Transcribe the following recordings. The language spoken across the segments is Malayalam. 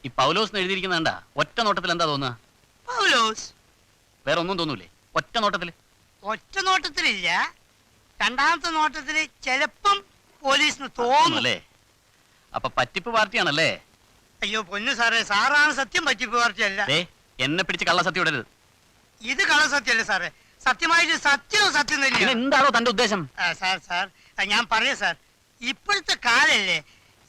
ഈ പൗലോസ് എഴുതിയിരിക്കുന്നുണ്ട ഒറ്റ നോട്ടത്തിൽ എന്താ തോന്നുക? പൗലോസ് വേറെ ഒന്നും തോന്നൂലേ? ഒറ്റ നോട്ടത്തിലില്ല, രണ്ടാമത്തെ നോട്ടത്തില് ചിലപ്പം പോലീസിന് തോന്നുന്നല്ലേ. അപ്പൊ പറ്റിപ്പ് പാർട്ടിയാണല്ലേ? അയ്യോ പൊന്നു സാറേ, സാറാണ് സത്യം, പറ്റിപ്പ് പാർട്ടിയല്ല. എന്നെ പിടിച്ച് കള്ളസത്യം ഇടരുത്. ഇത് കള്ളസത്യമല്ലേ സാറേ, സത്യമായിട്ട് സത്യം തന്നെയാണ്. എന്താണോ തന്റെ ഉദ്ദേശം? സാർ ഞാൻ പറയാം സാർ, ഇപ്പോഴത്തെ കാലല്ലേ,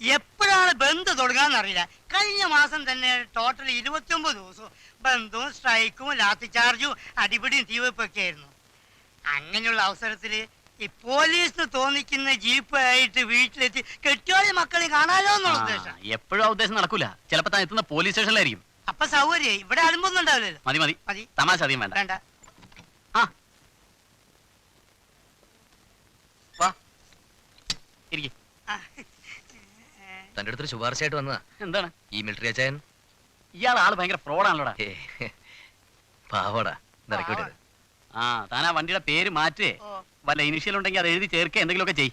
എപ്പോഴാണ് ബന്ദ് തുടങ്ങാന്നറിയില്ല. കഴിഞ്ഞ മാസം തന്നെ ടോട്ടൽ 29 ദിവസവും ബന്ധവും സ്ട്രൈക്കും ലാത്തി ചാർജും അടിപിടിയും തീവെപ്പൊക്കെ ആയിരുന്നു. അങ്ങനെയുള്ള അവസരത്തില് ഈ പോലീസിന് തോന്നിക്കുന്ന ജീപ്പ് ആയിട്ട് വീട്ടിലെത്തി കെട്ടിയോളി മക്കളെ കാണാലോ എന്നുള്ള ഉദ്ദേശം. എപ്പോഴും ഉദ്ദേശം നടക്കൂല, ചിലപ്പോ താൻ എത്തുന്ന പോലീസ് സ്റ്റേഷനിലായിരിക്കും. അപ്പൊ സൗകര്യം ഇവിടെ അലുമ്പൊന്നും ഉണ്ടാവില്ലല്ലോ. മതി മതി മതി, തമാശ അധികം വേണ്ട. വേണ്ട. തന്റെ അടുത്തൊരു ശുപാർശയായിട്ട് വന്നതാ. എന്താണ്? ഈ മിലിറ്ററി അച്ചായൻ. ഇയാൾ ആള് ഭയങ്കര ഫ്രോഡാണല്ലോടാ. പാവടാ, നിറക്കിവിട്ടത്. താൻ ആ വണ്ടിയുടെ പേര് മാറ്റേ, വല്ല ഇനിഷ്യൽ ഉണ്ടെങ്കിൽ അത് എഴുതി ചേർക്കുക, എന്തെങ്കിലുമൊക്കെ ചെയ്.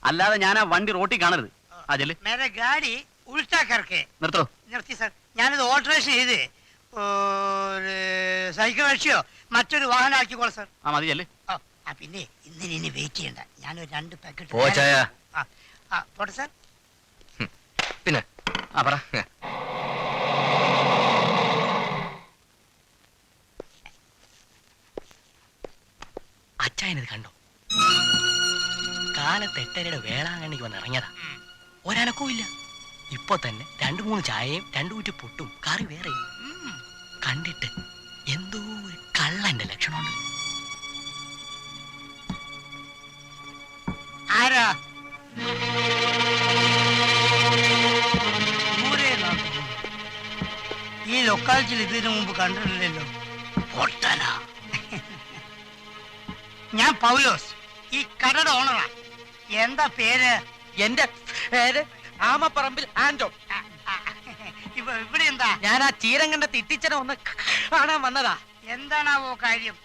അല്ലാതെ ഞാൻ ആ വണ്ടി റോട്ടിൽ കാണരുത്. ഗാഡി നിർത്തോ. നിർത്തി സാർ, ഞാനിത് ഓൾട്ടറേഷൻ ചെയ്ത് സൈക്കിൾ അടിച്ചോ മറ്റൊരു വാഹനം ആക്കിക്കോളാം സാർ. മതി ചെല്ലേ. പിന്നെ ഇനി വെയിറ്റ് ചെയ്യണ്ട, ഞാനൊരു 2 പാക്കറ്റ് പോട്ടെ സാർ. പിന്നെ പറ. അച്ചായനത് കണ്ടോ? കാലത്ത് 8:30 വേളാങ്കണ്ണിക്ക് വന്ന് ഇറങ്ങിയതാ, ഒരനക്കവും ഇല്ല. ഇപ്പൊ തന്നെ 2-3 ചായയും 2 കുറ്റി പുട്ടും കറി വേറെ. കണ്ടിട്ട് എന്തോ ഒരു കള്ളന്റെ ലക്ഷണമുണ്ട്. ആരാ? ഈ ലൊക്കാലിറ്റിയിൽ ഇതിനു മുമ്പ് കണ്ടിട്ടില്ലല്ലോ. പൊട്ടനാ. ഞാൻ പൗലോസ്, ഈ കടയുടെ ഓണറാ. എന്താ പേര്? എന്റെ പേര് ആമപ്പറമ്പിൽ ആന്റോ. ഇവിടെ എന്താ? ഞാൻ ആ ചീരങ്കണ്ട തിട്ടിച്ചനെ ഒന്ന് കാണാൻ വന്നതാ. എന്താണാവോ കാര്യം?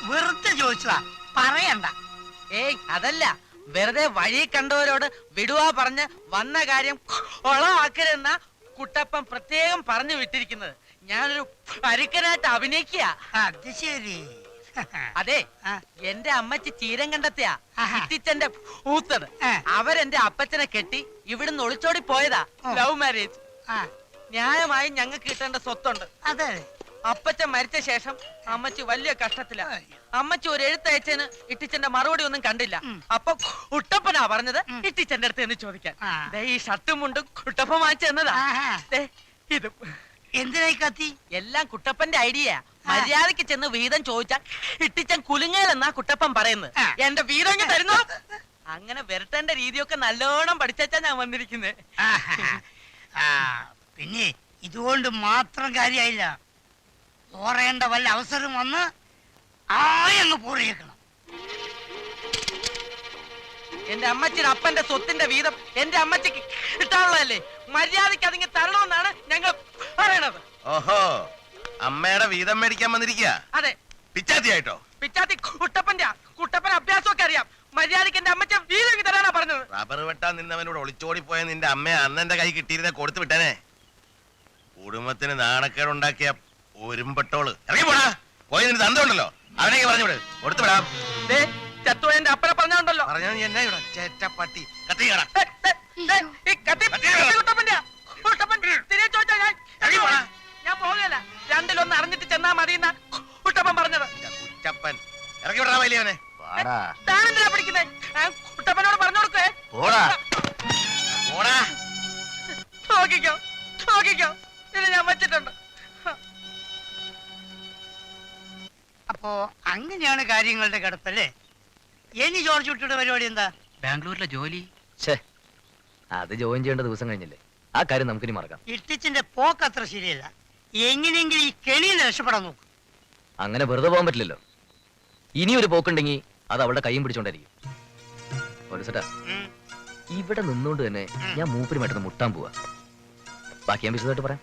വെറുതെ ചോദിച്ചതാ, പറയണ്ട. ഏയ് അതല്ല, വെറുതെ വഴി കണ്ടവരോട് വിടുവാ പറഞ്ഞ് വന്ന കാര്യം കൊളമാക്കരുതെന്ന കുട്ടപ്പൻ പ്രത്യേകം പറഞ്ഞു വിട്ടിരിക്കുന്നത്. ഞാനൊരു പരുക്കനായിട്ട് അഭിനയിക്കുക. അത് ശരി. അതെ, എന്റെ അമ്മച്ചി ചീരം കണ്ടെത്തിയാ ഇട്ടിച്ചന്റെ ഊത്തത്. അവരെന്റെ അപ്പച്ചനെ കെട്ടി ഇവിടുന്ന് ഒളിച്ചോടി പോയതാ. Love marriage. ന്യായമായി ഞങ്ങൾക്ക് കിട്ടേണ്ട സ്വത്തുണ്ട്. അതെ. അപ്പച്ചൻ മരിച്ച ശേഷം അമ്മച്ചി വലിയ കഷ്ടത്തില. അമ്മച്ചി ഒരു എഴുത്തയച്ചന് ഇട്ടിച്ചന്റെ മറുപടി ഒന്നും കണ്ടില്ല. അപ്പൊ കുട്ടപ്പനാ പറഞ്ഞത് ഇട്ടിച്ചന്റെ അടുത്ത് എന്ന് ചോദിക്കാൻ. ഈ ഷർട്ടും മുണ്ടും കുട്ടപ്പൻ വാങ്ങിച്ചു തന്നതാ. ഇത് എന്തിനായി കത്തി? എല്ലാം കുട്ടപ്പന്റെ ഐഡിയ. മര്യാദക്ക് ചെന്ന് വീതം ചോദിച്ചാൽ ഇട്ടിച്ചൻ കുലുങ്ങലെന്നാ കുട്ടപ്പൻ പറയുന്നത്. എന്റെ വീതം തരുന്നു. അങ്ങനെ വരട്ടേണ്ട രീതിയൊക്കെ നല്ലോണം പഠിച്ചാ ഞാൻ വന്നിരിക്കുന്നത്. പിന്നെ ഇതുകൊണ്ട് മാത്രം കാര്യമായില്ല, പോറേണ്ട വല്ല അവസരം വന്ന് ആയങ്ങ് പൂറിയേക്കണം. എന്റെ അമ്മച്ചിന് അപ്പന്റെ സ്വത്തിന്റെ വീതം എന്റെ അമ്മച്ചിക്ക് കിട്ടാനുള്ളതല്ലേ? മര്യാദക്ക് അതിങ്ങ് തരണമെന്നാണ് ഞങ്ങൾ പറയണത്. ഓഹോ, അമ്മയുടെ വീതം മേടിക്കാൻ വന്നിരിക്കുക? അതെ. പിച്ചാത്തിയായിട്ടോ? പിച്ചാത്തി കുട്ടപ്പൻ അഭ്യാസമൊക്കെ അറിയാം. മര്യാദക്ക് എന്റെ അമ്മച്ച വീതം തരാനാ പറഞ്ഞത്. റബ്ബർ വെട്ടാൻ നിന്നവനോട് ഒളിച്ചോടിപ്പോയ നിന്റെ അമ്മയെ അന്ന് എന്റെ കൈ കിട്ടിയിരുന്ന കൊടുത്തു വിട്ടനെ. കുടുംബത്തിന് നാണക്കേടുണ്ടാക്കിയ ഒരുമ്പെട്ടോള്. ഇറങ്ങി പോടാ. പോയി നിന്റെ തന്തണ്ടല്ലോ, അവനേക്ക് പറഞ്ഞു വിട്, കൊടുത്തു വിടാം. ചത്തു എന്റെ അപ്പനെ പറഞ്ഞോണ്ടല്ലോ. പറഞ്ഞാ നീ എന്നാ ഇവിടെ ചേറ്റപ്പട്ടി കത്തിക്കട. ഞാൻ പോകല, രണ്ടിലൊന്ന് അറിഞ്ഞിട്ട് ചെന്നാ മതി കുട്ടപ്പൻ പറഞ്ഞത്. കുറ്റപ്പൻ ഇറങ്ങി വിടാ വലിയവനെ. താനെന്തിനാ പിടിക്കുന്നേ? കുട്ടപ്പനോട് പറഞ്ഞു കൊടുക്കേ. നോക്കിക്കോ, ഇത് ഞാൻ വച്ചിട്ടുണ്ട്. അപ്പോ അങ്ങനെയാണ് കാര്യങ്ങളുടെ കിടപ്പല്ലേ? ഇനി ജോർജ് കുട്ടിയുടെ പരിപാടി എന്താ? ബാംഗ്ലൂരിലെ ജോലി. അത് ജോയിൻ ചെയ്യേണ്ട ദിവസം കഴിഞ്ഞില്ലേ, ആ കാര്യം നമുക്കിനി മറക്കാം. ഇട്ടിച്ചിന്റെ പോക്ക് അത്ര ശരിയല്ല. എങ്ങനെയെങ്കിലും ഈ കെണിയിൽ രക്ഷപ്പെടാൻ നോക്കും. അങ്ങനെ വെറുതെ പോകാൻ പറ്റില്ലല്ലോ. ഇനി ഒരു പോക്കുണ്ടെങ്കിൽ അത് അവളുടെ കൈയും പിടിച്ചോണ്ടായിരിക്കും. ഇവിടെ നിന്നുകൊണ്ട് തന്നെ ഞാൻ മൂപ്പരുമായിട്ട് മുട്ടാൻ പോവാ. ബാക്കി ഞാൻ വിശദമായിട്ട് പറയാം.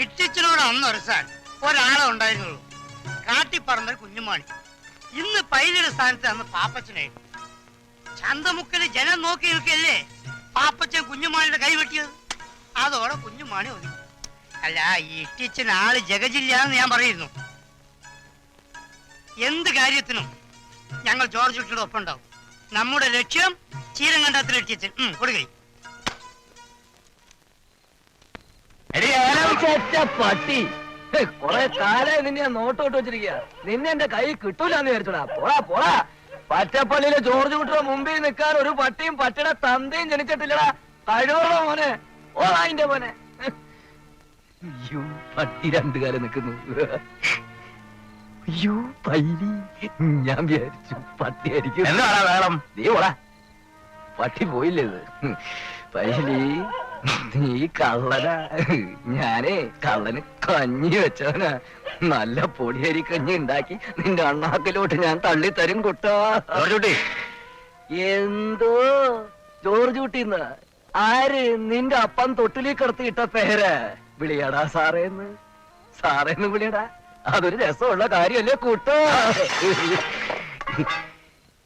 ഇട്ടിച്ചിനോട് അന്നൊരുസാൻ ഒരാളെ ഉണ്ടായിരുന്നുള്ളൂ, കാട്ടിപ്പറമ്പൽ കുഞ്ഞുമാണി. ഇന്ന് പൈലിയുടെ സ്ഥാനത്ത് അന്ന് പാപ്പച്ചനായിരുന്നു. ചന്തമുക്കല് ജനം നോക്കി നിൽക്കല്ലേ പാപ്പച്ചൻ കുഞ്ഞുമാണിയുടെ കൈ വെട്ടിയത്. അതോടെ കുഞ്ഞുമാണി ഒതുങ്ങി. അല്ല, ഈ ഇട്ടിച്ചൻ ആള് ജഗജില്ലാന്ന് ഞാൻ പറയുന്നു. എന്ത് കാര്യത്തിനും ഞങ്ങൾ ജോർജ് കുട്ടിയുടെ ഒപ്പം ഉണ്ടാവും. നമ്മുടെ ലക്ഷ്യം ചീരങ്കണ്ടത്തിൽ ഇട്ടിച്ചൻ. കൊടുക്കൈ പട്ടി കൊറേ കാലേ നിന്നെ നോട്ടോട്ട് വെച്ചിരിക്കുക. നിന്നെ എന്റെ കൈ കിട്ടൂലെന്ന് വിചാരിച്ചോടാ. പോടാ പോടാ. പച്ചപ്പള്ളിയിലെ ജോർജ് കുട്ടിയുടെ മുമ്പിൽ നിൽക്കാൻ ഒരു പട്ടിയും പട്ടിയുടെ തന്തയും ജനിച്ചിട്ടില്ലടാ. കഴിവുള്ള മോനെ. ഓടാ അതിന്റെ മോനെ. അയ്യോ, പട്ടി രണ്ടു കാലം നിൽക്കുന്നു. അയ്യോ പൈലി, ഞാൻ വിചാരിച്ചു പട്ടിയായിരിക്കും. എന്താടാ വേളം? നീ ഓടാ. പട്ടി പോയില്ലേ ഇത്? പൈലി, നീ കള്ളനാ. ഞാനേ കള്ളന് കഞ്ഞി വെച്ചവനാ. നല്ല പൊടിയരി കഞ്ഞി ഉണ്ടാക്കി നിന്റെ അണ്ണാക്കിലോട്ട് ഞാൻ തള്ളി തരും കുട്ടാ. ജോർജുട്ടി, എന്തോ ജോർജ് കുട്ടിന്ന്? ആര്? നിന്റെ അപ്പം തൊട്ടിലി കിടത്തിയിട്ട പേര്. വിളിയടാ സാറേന്ന്. സാറേന്ന് വിളിയടാ. അതൊരു രസമുള്ള കാര്യല്ലേ കൂട്ടോ?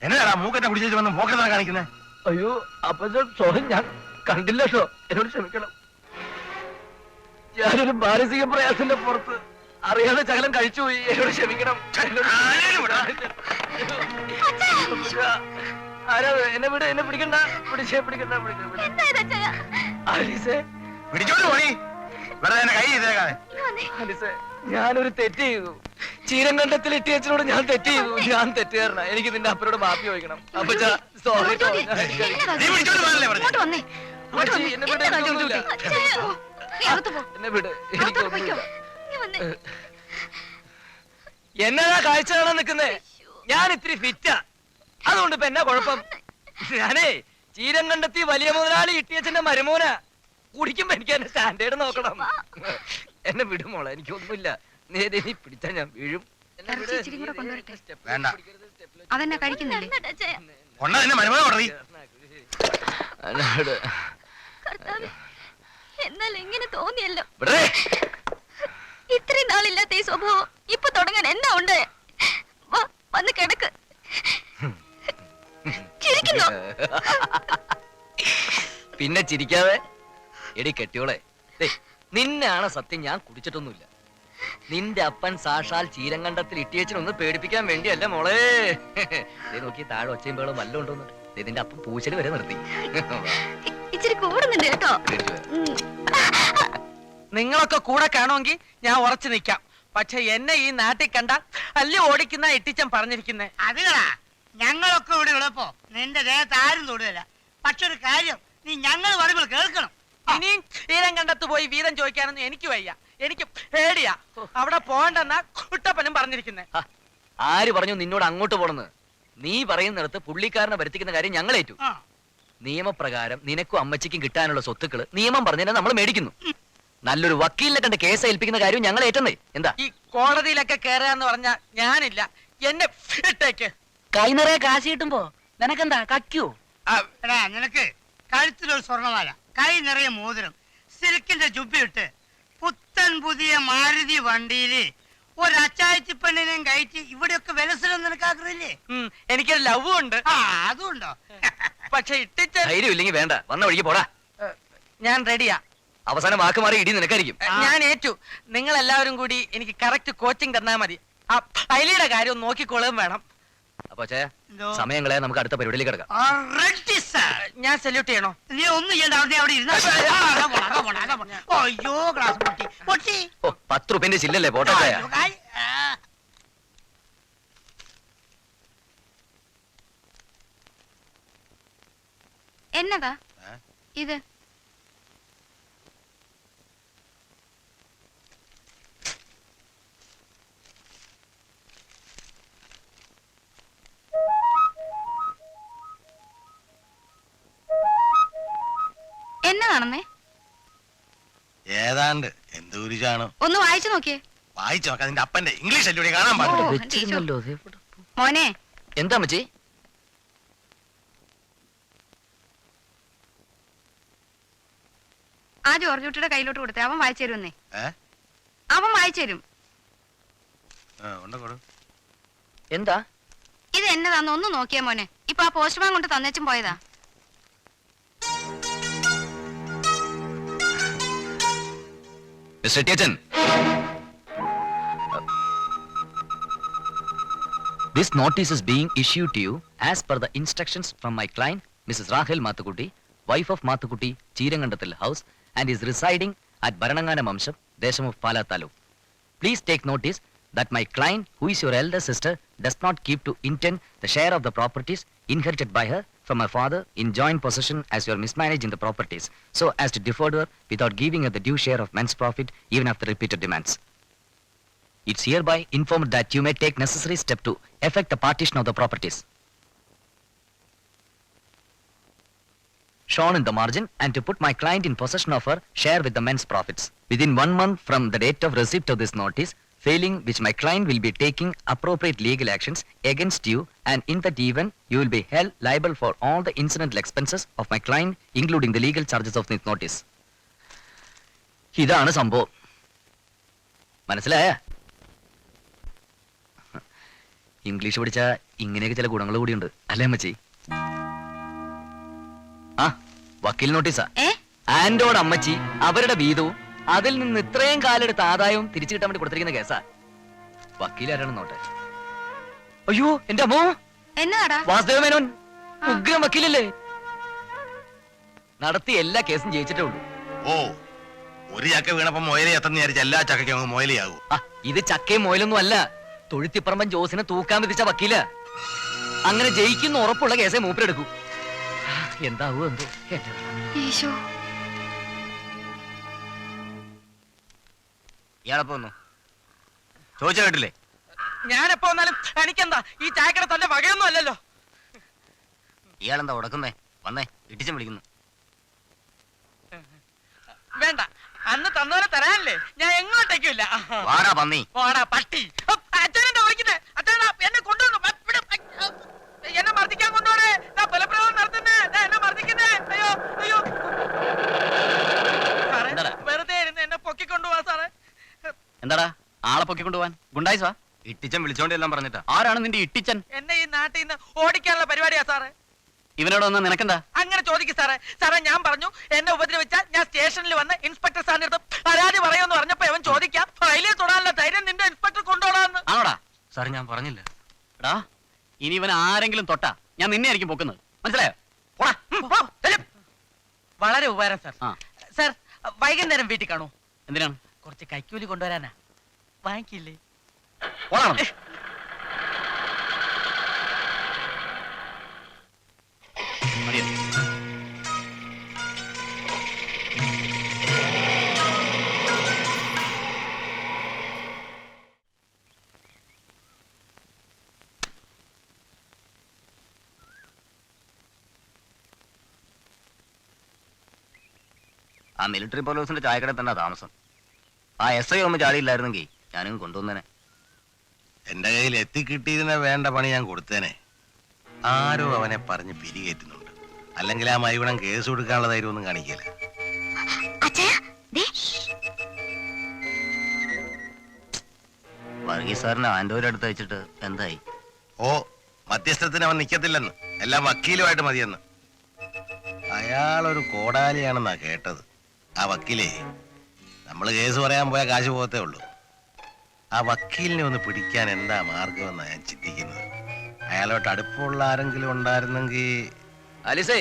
എന്നതാടാ മൂക്കറ്റ കുടിച്ചു വന്ന് പോക്കറ്റാ കാണിക്കുന്നേ? അയ്യോ അപ്പൊ സോറി, ഞാൻ കണ്ടില്ല ഷോ. എന്നോട് ക്ഷമിക്കണം. ഞാനൊരു മാനസിക പ്രയാസത്തിന്റെ പുറത്ത് അറിയാതെ ചകലം കഴിച്ചുപോയി. എന്നോട് ക്ഷമിക്കണം. ആരാ? എന്നെ വിട്, എന്നെ പിടിക്കണ്ട. പിടിക്കണ്ട. ആലീസേ, പിടിച്ചോണ്ട് പോയി. വെറുതെ എന്നെ കൈ ചെയ്തേക്കാതെ. ആലീസേ, ഞാനൊരു തെറ്റ് ചെയ്തു. ചീരങ്കണ്ടത്തിൽ ഇട്ടിയച്ചനോട് ഞാൻ തെറ്റ് ചെയ്തു. ഞാൻ തെറ്റുകാരനാ. എനിക്ക് നിന്റെ അപ്പനോട് മാപ്പി ചോദിക്കണം. അപ്പൊ സോറി. നീ പിടിച്ചോണ്ട് പോകാനല്ലേ പറഞ്ഞു? എന്നെ വിട്, എനിക്കൊന്നുമില്ല. എന്നെ വിട്, എനിക്കൊന്നുമില്ല. എന്നതാ കാഴ്ച കാണാൻ നിൽക്കുന്നേ? ഞാൻ ഇത്തിരി ഫിറ്റാ. അതുകൊണ്ട് ഇപ്പൊ എന്നാ കുഴപ്പം? ഞാനേ ചീരങ്കണ്ടത്തി വലിയ മുതലാളി ഇട്ടിയച്ചന്റെ മരുമോനാ. കുടിക്കുമ്പോ എനിക്ക് എന്നെ സ്റ്റാൻഡേർഡ് നോക്കണം. എന്നെ വിടുമോളെ, എനിക്കൊന്നുമില്ല. നേരെ നീ പിടിച്ചാ ഞാൻ വീഴും. വേണ്ട. അതെന്നാ കഴിക്കുന്നില്ലേ? കൊണ്ടാ എന്നെ മരുമോനെ കൊണ്ടറി. എന്നാൽ എങ്ങനെ തോന്നിയല്ലോ? വിടറേ. ഇത്രയും നാളില്ലാത്ത ഈ സ്വഭാവം ഇപ്പൊ തുടങ്ങാൻ എന്നാ ഉണ്ട്? വന്ന് കിടക്ക്. ചിരിക്കുന്നു. പിന്നെ ചിരിക്കാതെ. എടി കെട്ടിയോളെ, നിന്നാണ് സത്യം. ഞാൻ കുടിച്ചിട്ടൊന്നുമില്ല. നിന്റെ അപ്പൻ സാക്ഷാൽ ചീരങ്കണ്ടത്തിൽ ഇട്ടിയച്ചനൊന്ന് പേടിപ്പിക്കാൻ വേണ്ടിയല്ല മോളെ. നോക്കി താഴെ ഒച്ചയും പേളും വല്ല ഉണ്ടോന്ന്. നിന്റെ അപ്പൻ പൂച്ചല് വരെ നിർത്തി. ഇച്ചിരി കൂടുന്നുണ്ട് കേട്ടോ. നിങ്ങളൊക്കെ കൂടെ കാണുമെങ്കിൽ ഞാൻ ഉറച്ചു നിൽക്കാം. പക്ഷെ എന്നെ ഈ നാട്ടിൽ കണ്ട അല്ലി ഓടിക്കുന്ന ഇട്ടിച്ചൻ പറഞ്ഞിരിക്കുന്നേ. അതുകളാ ഞങ്ങളൊക്കെ ഇവിടെ ഉള്ളപ്പോ നിന്റെ ദേഹത്ത് ആരും തൊടുകയില്ല. പക്ഷെ ഒരു കാര്യം, നീ ഞങ്ങൾ പറയുമ്പോൾ കേൾക്കണം. ഇനിയും തീരം കണ്ടത്ത് പോയി വീരം ചോദിക്കാനൊന്നും എനിക്ക് വയ്യ. എനിക്ക് പേടിയാ. അവിടെ പോകണ്ടെന്നാ കുട്ടപ്പനും പറഞ്ഞിരിക്കുന്നേ. ആര് പറഞ്ഞു നിന്നോട് അങ്ങോട്ട് പോണെന്ന്? നീ പറയുന്നിടത്ത് പുള്ളിക്കാരനെ വരുത്തിക്കുന്ന കാര്യം ഞങ്ങൾ ഏറ്റു. നിയമപ്രകാരം നിനക്കും അമ്മച്ചിക്കും കിട്ടാനുള്ള സ്വത്തുക്കള് നിയമം പറഞ്ഞാൽ നമ്മൾ മേടിക്കുന്നു. നല്ലൊരു വക്കീലിനെ കണ്ട് കേസ് ഏൽപ്പിക്കുന്ന കാര്യം ഞങ്ങൾ ഏറ്റെന്നേ. എന്താ ഈ കോടതിയിലൊക്കെ കേറാന്ന് പറഞ്ഞാ ഞാനില്ല. എന്നെ ഇട്ടേക്ക്. കൈ നിറയെ കാശ് കിട്ടുമ്പോ നിനക്കെന്താ കക്കൂ? എടാ, നിനക്ക് കഴുത്തിലൊരു സ്വർണ്ണമാല, കൈ നിറയെ മോതിരം, സിൽക്കിന്റെ ജുബ്ബിട്ട് പുത്തൻ പുതിയ മാരുതി വണ്ടിയില് ഒരു അച്ചായത്തി പെണ്ണിനെയും കയറ്റി ഇവിടെയൊക്കെ വിലസരം നിനക്ക് ആഗ്രഹില്ലേ? എനിക്കൊരു ലവ് ഉണ്ട്. അതുണ്ടോ? പക്ഷെ ഇട്ടിച്ച ധൈര്യം ഇല്ലെങ്കിൽ വേണ്ട, വന്ന വഴിക്ക് പോടാ. ഞാൻ റെഡിയാ. അവസാനം വാക്ക് മാറി ഇടി നിനക്കായിരിക്കും. ഞാൻ ഏറ്റു. നിങ്ങൾ എല്ലാവരും കൂടി എനിക്ക് കറക്റ്റ് കോച്ചിങ് തന്നാ മതി. ആ പൈലിയുടെ കാര്യം നോക്കിക്കൊള്ളുകയും വേണം. അപ്പൊ സമയം കളയാൻ നമുക്ക് അടുത്ത പരിപാടിയിലേക്ക് കിടക്കാം. ഞാൻ സല്യൂട്ട് ചെയ്യണോ? നീ ഒന്നും ചെയ്യണ്ട, അവിടെ ഇരുന്ന. അയ്യോ, ഗ്ലാസ് പൊട്ടി പൊട്ടി. 10 റുപ്യന്റെ ചില്ലല്ലേ പോട്ടെ. എന്നതാ ഇത്? എന്നതാണെന്നേ? ഏതാണ്ട് എന്ത് കുരിശാണോ? ഒന്ന് വായിച്ചു നോക്കിയേ. വായിച്ചു നോക്കാം. നിന്റെ അപ്പന്റെ ഇംഗ്ലീഷ് അല്ലേ കാണാൻ പാടില്ല. മോനെ, എന്താ അമ്മച്ചി? ആ ജോർജ് കുട്ടിയുടെ കയ്യിലോട്ട് കൊടുത്തേ. അവൻ വായിച്ചു തരുമെന്നേ. ഏ? അവൻ വായിച്ചു തരും. കൊണ്ടു. എന്താ ഇത് എന്നതാന്ന് ഒന്ന് നോക്കിയാ മോനെ. ഇപ്പൊ ആ പോസ്റ്റ്മാൻ കൊണ്ട് തന്നേച്ചും പോയതാ. Mr. Tietjen. This notice is being issued to you as per the instructions from my client, Mrs. Rahel Mathukutti, wife of Mathukutti, Cheerangandathil House, and is residing at Baranangana Mamsham, Desham of Pala Taluk. Please take notice that my client, who is your elder sister, does not keep to intend the share of the properties inherited by her from her father in joint possession as you are mismanaging the properties, so as to defer her without giving her the due share of men's profit even after repeated demands. It's hereby informed that you may take necessary step to effect the partition of the properties shown in the margin and to put my client in possession of her share with the men's profits within 1 month from the date of receipt of this notice, failing which my client will be taking appropriate legal actions against you, and in that event you will be held liable for all the incidental expenses of my client, including the legal charges of this notice. ഇതാണ് സംഭവം. മനസ്സിലായ? ഇംഗ്ലീഷ് പഠിച്ച ഇങ്ങനെയൊക്കെ ചില ഗുണങ്ങൾ കൂടിയുണ്ട് അല്ലേ അമ്മച്ചി? ആ വക്കീൽ നോട്ടീസാ. ആന്റോട് അമ്മച്ചി അവരുടെ വീതവും അതിൽ നിന്ന് ഇത്രയും കാലെടുത്ത ആദായവും തിരിച്ചു കിട്ടാൻ വേണ്ടി കൊടുത്തിരിക്കുന്ന കേസാ. വക്കീലാരാണ് നോട്ടെ. അയ്യോ എന്റെ അമ്മോ, എന്നാടാ? വാസുദേവ മേനോൻ ഉഗ്രം വക്കീലല്ലേ? നടത്തി എല്ലാ കേസും ജയിച്ചിട്ടേ ഉള്ളൂ. ഓ, ഒരു ചക്ക വീണപ്പോ മൊയലി എത്തുന്ന വിചാരിച്ച എല്ലാ ചക്കയ്ക്കും അങ്ങ് മൊയലിയാകും. ഇത് ചക്കയും മോയിലൊന്നും അല്ല, തൊഴുത്തിപ്പറമ്പൻ ജോസിനെ തൂക്കാൻ വിധിച്ച വക്കീല. അങ്ങനെ ജയിക്കുന്ന ഉറപ്പുള്ള കേസേ മൂപ്പരെടുക്കൂ. എന്താവൂ എന്തോ. ഈശോ, ഇയാളെപ്പോ വന്നു ചോദിച്ച കേട്ടില്ലേ? ഞാനെപ്പോ വന്നാലും എനിക്കെന്താ ഈ ചായക്കട തന്റെ വകയൊന്നും അല്ലല്ലോ. ഇയാളെന്താ ഉടക്കുന്നേ? വന്നേ, ഇട്ടിച്ചും വിളിക്കുന്നു. വേണ്ട, അന്ന് തന്നോലെ തരാനല്ലേ, ഞാൻ എങ്ങോട്ടേക്കും ഇല്ല. വാടാ പന്നി. വാടാ പട്ടി. അച്ഛനെന്താ വിളിക്കുന്നേ? അച്ഛനാ എന്നെ കൊണ്ടുവന്നു. എന്നെ മർദ്ദിക്കാൻ കൊണ്ടുപോണേ, ബലപ്രയോഗം നടത്തുന്നേ, എന്നെ മർദ്ദിക്കുന്നേ. അയ്യോ അയ്യോ. സാറേ, വെറുതെ ഇരുന്ന് എന്നെ പൊക്കിക്കൊണ്ടുപോവാ സാറേ. എന്താടാ ആളെ പൊക്കിക്കൊണ്ടുപോവാൻ? ഗുണ്ടായിസാ? ഇട്ടിച്ചൻ വിളിച്ചോണ്ട് എല്ലാം പറഞ്ഞിട്ടാ. ആരാണ് നിന്റെ ഇട്ടിച്ചൻ? എന്നെ ഈ നാട്ടിൽ നിന്ന് ഓടിക്കാനുള്ള പരിപാടിയാ സാറേ. ഇവനോട് വന്നാ നിനക്കെന്താ? അങ്ങനെ ചോദിക്കും സാറേ. സാറേ ഞാൻ പറഞ്ഞു എന്നെ ഉപദ്രവിച്ചാൽ ഞാൻ സ്റ്റേഷനിൽ വന്ന് ഇൻസ്പെക്ടർ സാറിന്റെ അടുത്ത് പരാതി പറയുമെന്ന് പറഞ്ഞപ്പോ അവൻ ചോദിക്കാം ഫയലിൽ തൊടാനുള്ള ധൈര്യം നിന്റെ ഇൻസ്പെക്ടർ കൊണ്ടുപോടാന്ന്. ആണോടാ? സാർ ഞാൻ പറഞ്ഞില്ല. എടാ ഇനി ഇവൻ ആരെങ്കിലും തൊട്ടാ ഞാൻ നിന്നെ ആയിരിക്കും പൊക്കുന്നത്, മനസ്സിലായോ? വളരെ ഉപകാരം സാർ. ആ. സാർ വൈകുന്നേരം വീട്ടിൽ കാണൂ. എന്തിനാണ്? കുറച്ച് കൈക്കൂലി കൊണ്ടുവരാനാ. വാങ്ങിക്കില്ലേ? ഓടാണ്. മതിയോ? ആ മിലിറ്ററി പോലീസിന്റെ ചായക്കട തന്നെ താമസം. ആ SI ഒന്നും ചാടിയില്ലായിരുന്നെങ്കിൽ ഞാനും കൊണ്ടുവന്നേനെ. എന്റെ കയ്യിൽ എത്തിക്കിട്ടിയിരുന്ന വേണ്ട പണി ഞാൻ കൊടുത്തേനെ. ആരോ അവനെ പറഞ്ഞ് പിരികേറ്റുന്നുണ്ട്. അല്ലെങ്കിൽ ആ മൈവണം കേസ് കൊടുക്കാനുള്ള ധൈര്യം ഒന്നും കാണിക്കില്ല. വർഗീസ് സാറിനെ ആൻഡോയുടെ അടുത്ത് അയച്ചിട്ട് എന്തായി? ഓ, മധ്യസ്ഥത്തിന് അവൻ നിൽക്കത്തില്ലെന്ന്, എല്ലാം വക്കീലുമായിട്ട് മതിയെന്ന്. അയാളൊരു കോടാലിയാണെന്നാ കേട്ടത്. ആ വക്കീലേ, നമ്മൾ കേസ് പറയാൻ പോയാൽ കാശ് പോകത്തേ ഉള്ളൂ. ആ വക്കീലിനെ ഒന്ന് പിടിക്കാൻ എന്താ മാർഗമെന്നാ ഞാൻ ചിന്തിക്കുന്നത്. അയാളോട്ട് അടുപ്പമുള്ള ആരെങ്കിലും ഉണ്ടായിരുന്നെങ്കിൽ. അലിസേ,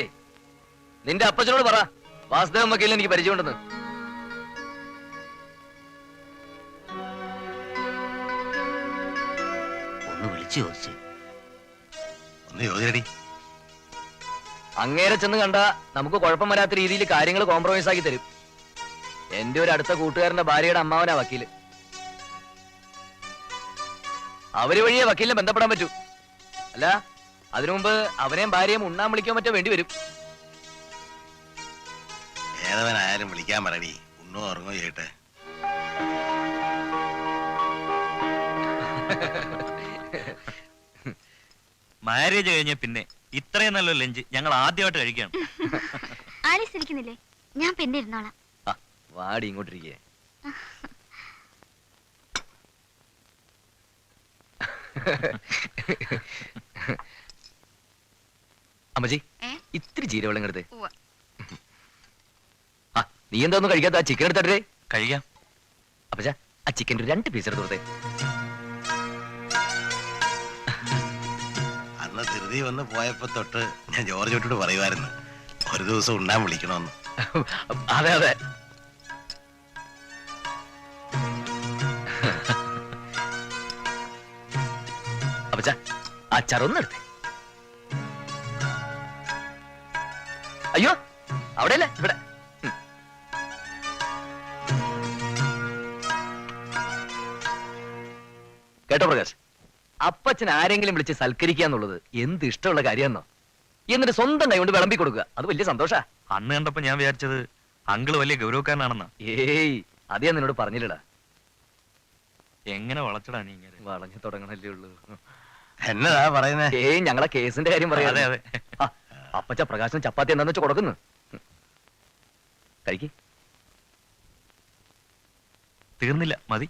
നിന്റെ അപ്പച്ചനോട് പറ വാസുദേവൻ വക്കീലിന് എനിക്ക് പരിചയമുണ്ടെന്ന്. ഒന്ന് വിളിച്ചു ചോദിച്ചു. ഒന്ന് ചോദിച്ചടി. അങ്ങേരെ ചെന്ന് കണ്ട നമുക്ക് കുഴപ്പം വരാത്ത രീതിയിൽ കാര്യങ്ങൾ കോംപ്രമൈസ് ആക്കി തരും. എന്റെ ഒരു അടുത്ത കൂട്ടുകാരന്റെ ഭാര്യയുടെ അമ്മാവനാ വക്കീല്. അവര് വഴിയെ വക്കീലിനെ ബന്ധപ്പെടാൻ പറ്റൂ. അല്ല, അതിനു മുമ്പ് അവനെയും ഭാര്യയും ഉണ്ണാൻ വിളിക്കാൻ മറ്റോ വേണ്ടി വരും. ഏതവനായാലും വിളിക്കാൻ പറയടി. ഉണ്ണോ ഉറങ്ങോ ചെയ്യട്ടെ. മാരേജ് കഴിഞ്ഞ പിന്നെ ഇത്രയും നല്ല ലഞ്ച് ഞങ്ങൾ ആദ്യമായിട്ട് കഴിക്കുകയാണ്. ആലീസ് ഇരിക്കുന്നില്ലേ? ഞാൻ പിന്നെ ഇരുന്നോളാം. വാടി ഇങ്ങോട്ടിരിക്കേ. അമ്മച്ചി ഏ? ഇത്തിരി ജീരവെള്ളം എടുത്തേ. ഉവ്വ. ആ നീ എന്താ ഒന്നും കഴിക്കാത്ത ആ ചിക്കൻ എടുത്തേ. കഴിക്കാം. അപ്പച്ചാ ആ ചിക്കൻ്റെ ഒരു 2 പീസ് എടുത്ത് കൊടുത്തേ. അന്ന് ധൃതി വന്ന് പോയപ്പോ തൊട്ട് ഞാൻ ജോർജ് കുട്ടിയോട് പറയുമായിരുന്നു ഒരു ദിവസം ഉണ്ണാൻ വിളിക്കണമെന്ന്. അതെ അതെ. അപ്പച്ചാ ആ ചറൊന്നെടുത്തേ. അയ്യോ അവിടെയല്ലേ ഇവിടെ. കേട്ടോ പ്രകാശ്, അപ്പച്ചൻ ആരെങ്കിലും വിളിച്ച് സൽക്കരിക്കുക എന്നുള്ളത് എന്ത് ഇഷ്ടമുള്ള കാര്യമെന്നോ. എന്നിട്ട് സ്വന്തം കൈ കൊണ്ട് വിളമ്പി കൊടുക്കുക, അത് വലിയ സന്തോഷാ. അന്ന് കണ്ടപ്പോ ഞാൻ വിചാരിച്ചത് അങ്കിള് വലിയ ഗൗരവക്കാരനാണെന്നാ. ഏയ് അത് ഞാൻ നിന്നോട് പറഞ്ഞില്ലടാ. എങ്ങനെ വളച്ചടാ നീ ഇങ്ങനെ? വളഞ്ഞു തുടങ്ങണല്ലേ ഉള്ളൂ. എന്നതാ പറയുന്നേ? ഏയ് ഞങ്ങളെ കേസിന്റെ കാര്യം പറയാ. അതെ അതെ. അപ്പച്ച പ്രകാശന് ചപ്പാത്തി എന്താന്ന് വെച്ച് കൊടുക്കുന്നു. കഴിക്ക്. തീർന്നില്ല, മതി.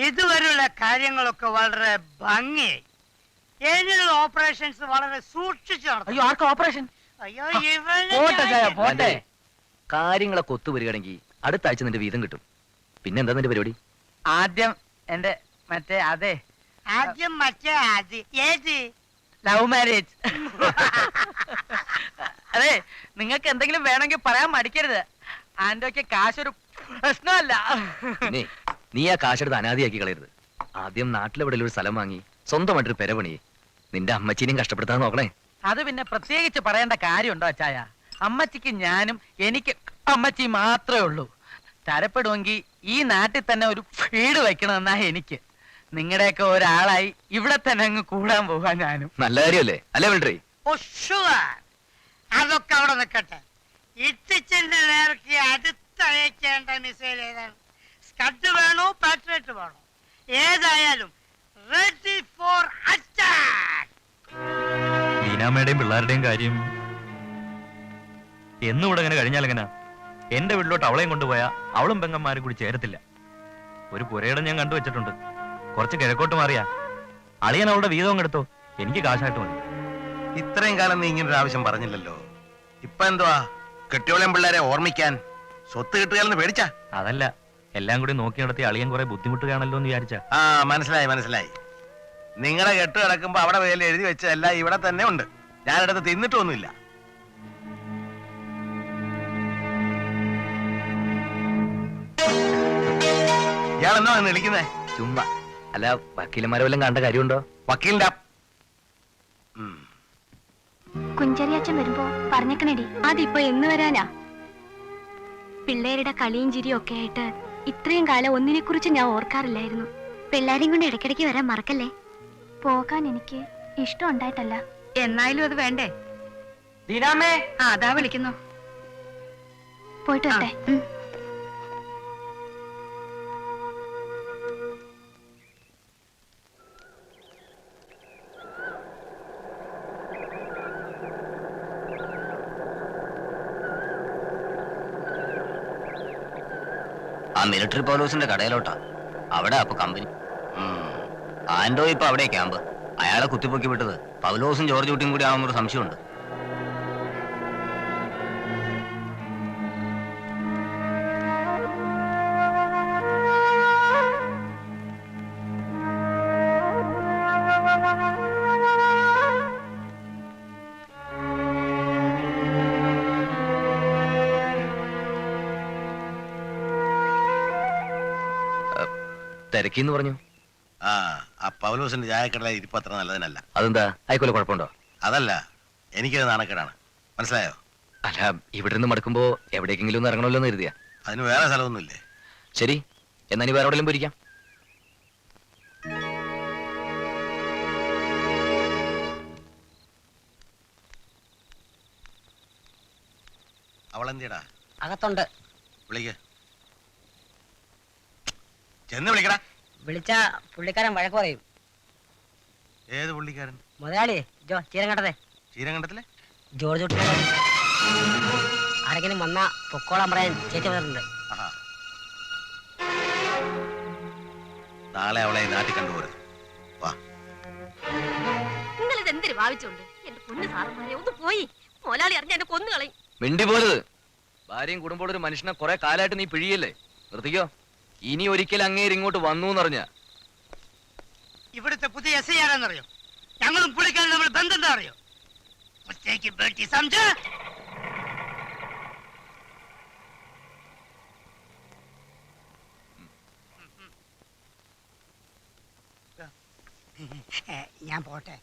ഇതുവരെയുള്ള കാര്യങ്ങളൊക്കെ വളരെ ഭംഗിയായി. ഇനിയുള്ള ഓപ്പറേഷൻസ് വളരെ സൂക്ഷിച്ചു നടത്തും. അയ്യോ ആർക്കും ഓപ്പറേഷൻ? അയ്യോ പോട്ടെ ചായ, ഇവന് പോട്ടെ. കാര്യങ്ങളൊക്കെ ഒത്തുവരികയാണെങ്കിൽ അടുത്ത ആഴ്ച നിന്റെ വീതം കിട്ടും. പിന്നെ എന്താ നിന്റെ പരിപാടി? ആദ്യം എന്റെ മറ്റേ അതെ ആദ്യം മറ്റേ ആദ്യം ഏത് ലവ് മാരേജ്. അതെ നിങ്ങൾക്ക് എന്തെങ്കിലും വേണമെങ്കിൽ പറയാൻ മടിക്കരുത്. ആന്റോയ്ക്ക് കാശൊരു പ്രശ്നമല്ല. പിന്നെ നീ ആ കാശെടുത്ത് അനാദിയാക്കി കളയരുത്. ആദ്യം നാട്ടിലെവിടെയുള്ള ഒരു സ്ഥലം വാങ്ങി സ്വന്തമായിട്ടൊരു പെര പണിയേ. നിന്റെ അമ്മച്ചീനെയും കഷ്ടപ്പെടുത്താൻ നോക്കണേ. അത് പിന്നെ പ്രത്യേകിച്ച് പറയേണ്ട കാര്യമുണ്ടോ അച്ചായ? അമ്മച്ചിക്ക് ഞാനും എനിക്ക് അമ്മച്ചി മാത്രമേ ഉള്ളൂ. തരപ്പെടുമെങ്കിൽ ഈ നാട്ടിൽ തന്നെ ഒരു വീട് വെക്കണമെന്നാ എനിക്ക്. നിങ്ങളുടെയൊക്കെ ഒരാളായി ഇവിടെ തന്നെ അങ്ങ് കൂടാൻ പോകാൻ ഞാനും. നല്ല കാര്യമല്ലേ അല്ലേ മിലിട്ടറി? അതൊക്കെ അവിടെ നിൽക്കട്ടെ. ഇട്ടിച്ചിന്റെ നേർക്ക് അടുത്തയക്കേണ്ട മിസൈൽ ഏതാണ്? സ്കഡ് വേണോ പാട്രിയറ്റ് വേണോ? ഏതായാലും റെഡി ഫോർ അറ്റാക്ക്. ലീനാമ്മയുടെയും പിള്ളേരുടെയും കാര്യം എന്നും ഇവിടെ ഇങ്ങനെ കഴിഞ്ഞാൽ എങ്ങനെ? എന്റെ വീട്ടിലോട്ട് അവളെയും കൊണ്ടുപോയാ അവളും പെങ്ങന്മാരും കൂടി ചേരത്തില്ല. ഒരു പുരയിടം ഞാൻ കണ്ടുവച്ചിട്ടുണ്ട്, കുറച്ച് കിഴക്കോട്ട് മാറിയാ. അളിയൻ അവളുടെ വീതം എടുത്തോ, എനിക്ക് കാശായിട്ട് മതി. ഇത്രയും കാലം നീ ഇങ്ങനൊരു ആവശ്യം പറഞ്ഞില്ലല്ലോ. ഇപ്പൊ എന്തുവാ കെട്ടിയോളം പിള്ളേരെ ഓർമ്മിക്കാൻ സ്വത്ത് കിട്ടുകയെന്ന് പേടിച്ചാ? അതല്ല, എല്ലാം കൂടി നോക്കി നടത്തി അളിയൻ കുറെ ബുദ്ധിമുട്ടുകയാണല്ലോ എന്ന് വിചാരിച്ച. ആ മനസ്സിലായി മനസ്സിലായി. നിങ്ങളെ കെട്ട് കിടക്കുമ്പോ അവിടെ വേല എഴുതി വെച്ചതെല്ലാം ഇവിടെ തന്നെ ഉണ്ട്. ഞാനിടത്ത് തിന്നിട്ടൊന്നുമില്ല. ഇയാളെന്നാ വന്ന് വിളിക്കുന്നേ? ചുമ്മാ അല്ല, വക്കീലന്മാരെ വല്ലതും കണ്ട കാര്യമുണ്ടോ? വക്കീലിന്റെ കുഞ്ചരിയച്ഛൻ വരുമ്പോ പറഞ്ഞേക്കണേടി. അതിപ്പോ എന്ന് വരാനാ? പിള്ളേരുടെ കളിയും ചിരിയും ഒക്കെ ആയിട്ട് ഇത്രയും കാലം ഒന്നിനെ കുറിച്ച് ഞാൻ ഓർക്കാറില്ലായിരുന്നു. പിള്ളേരെയും കൊണ്ട് ഇടയ്ക്കിടയ്ക്ക് വരാൻ മറക്കല്ലേ. പോകാൻ എനിക്ക് ഇഷ്ടം ഉണ്ടായിട്ടല്ല, എന്നായാലും അത് വേണ്ടേ. ദീനാമേ, അതാ വിളിക്കുന്നു. പോയിട്ട് വരട്ടെ. ആ മിലിറ്ററി പൗലോസിന്റെ കടയിലോട്ടാ. അവിടെ അപ്പൊ കമ്പനി. ആൻഡോ ഇപ്പൊ അവിടെ ക്യാമ്പ്. അയാളെ കുത്തിപ്പൊക്കി വിട്ടത് പൗലോസും ജോർജ് കുട്ടിയും കൂടി ആവുന്നൊരു സംശയമുണ്ട്. തിരക്കിന്ന് പറഞ്ഞു. ആ പൗലോസിന്റെ ചായക്കടയിലെ ഇരിപ്പ് അത്ര നല്ലതിനല്ല. അതെന്താ? ആയിക്കോലെ, കുഴപ്പമുണ്ടോ? അതല്ല, എനിക്കത് നാണക്കേടാണ്. മനസ്സിലായോ? അല്ല, ഇവിടെ നിന്ന് മടക്കുമ്പോ എവിടേക്കെങ്കിലും ഒന്ന് ഇറങ്ങണമല്ലോ എന്ന് കരുതിയാ. അതിന് വേറെ സ്ഥലമൊന്നുമില്ലേ? ശരി, എന്നാ നീ വേറെ എവിടെയും പോയിരിക്കാം. അവളെന്തിയടാ? അകത്തുണ്ട്. വിളിക്ക്. ചെന്ന് വിളിക്കടാ. വിളിച്ച പുള്ളിക്കാരൻ വഴക്ക് പറയും. ഏത് പുള്ളിക്കാരൻ? മുതലാളി ചീരങ്കണ്ടതെ ചീരങ്കണ്ടത്തിലെ ജോർജ് കുട്ടി. ആരെങ്കിലും വന്നാ പൊക്കോളാൻ പറയാൻ ചേച്ചി വന്നിട്ടുണ്ട്. ആഹാ. നാളെ അവളെ നാട്ടിൽ കണ്ടുപോരുത്. വാ. ഭാവിച്ചുണ്ട്. എന്റെ പൊന്ന് സാറന്മാരെ ഒന്ന് പോയി. മോലാളി അറിഞ്ഞ എന്നെ കൊന്നു കളയും. മിണ്ടി പോലത്. ഭാര്യയും കുടുംബമുള്ള ഒരു മനുഷ്യനെ കുറെ കാലമായിട്ട് നീ പിഴിയല്ലേ? നിർത്തിക്കോ. ഇനി ഒരിക്കൽ അങ്ങേര് ഇങ്ങോട്ട് വന്നു എന്നറിഞ്ഞ ഇവിടുത്തെ പുതിയ എസ് ഐ ആരാന്നറിയോ? ഞങ്ങളും പുള്ളിക്കാരും നമ്മൾ ബന്ധം എന്താ അറിയോ? മുസ്തേക്ക് ബേട്ടി സംജ. ഞാൻ പോട്ടെ,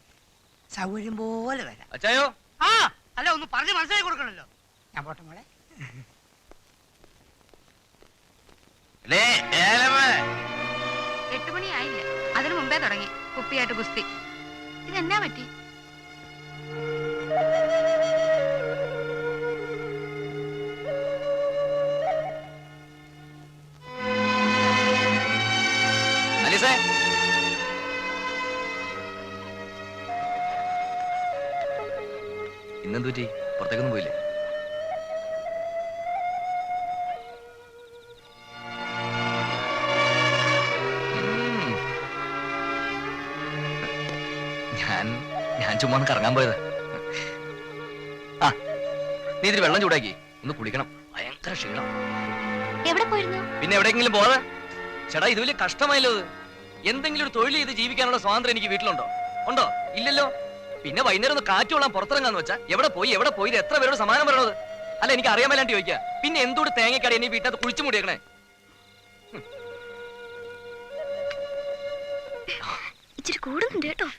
സൗകര്യം പോലെ വരാം. അച്ചായോ ആ അല്ല, ഒന്ന് പറഞ്ഞ് മനസ്സിലാക്കി കൊടുക്കണല്ലോ. ഞാൻ പോട്ടെ മോളെ. 8 മണിയായില്ല, അതിനു മുമ്പേ തുടങ്ങി കുപ്പിയായിട്ട് ഗുസ്തി. ഇതെന്നാ പറ്റി? അലിസേ, ഇന്നെന്തു പറ്റി? പുറത്തേക്കൊന്നും പോയില്ലേ? ഞാൻ ചുമ്മാ ഒന്ന് കറങ്ങാൻ പോയത്. ആ, നീ ഇതിൽ വെള്ളം ചൂടാക്കി ഒന്ന് കുടിക്കണം. ഭയങ്കര ക്ഷീണം. എവിടെ പോയിരുന്നു? പിന്നെ എവിടെയെങ്കിലും പോവാതെ. ചേട്ടാ, ഇത് വലിയ കഷ്ടമായല്ലോ. എന്തെങ്കിലും ഒരു തൊഴിൽ ചെയ്ത് ജീവിക്കാനുള്ള സ്വാതന്ത്ര്യം എനിക്ക് വീട്ടിലുണ്ടോ? ഉണ്ടോ? ഇല്ലല്ലോ. പിന്നെ വൈകുന്നേരം ഒന്ന് കാറ്റ് കൊള്ളാൻ പുറത്തിറങ്ങാന്ന് വെച്ചാ എവിടെ പോയി ഇത് എത്ര പേരോട് സമാനം പറയണത്? അല്ല, എനിക്ക് അറിയാൻ മേലാണ്ട് ചോദിക്കുക. പിന്നെ എന്തോട് തേങ്ങക്കാടി എന്നെ വീട്ടിനകത്ത് കുഴിച്ചു മൂടിയേക്കണേ? ഇച്ചിരി കൂടുന്നുണ്ട് കേട്ടോ.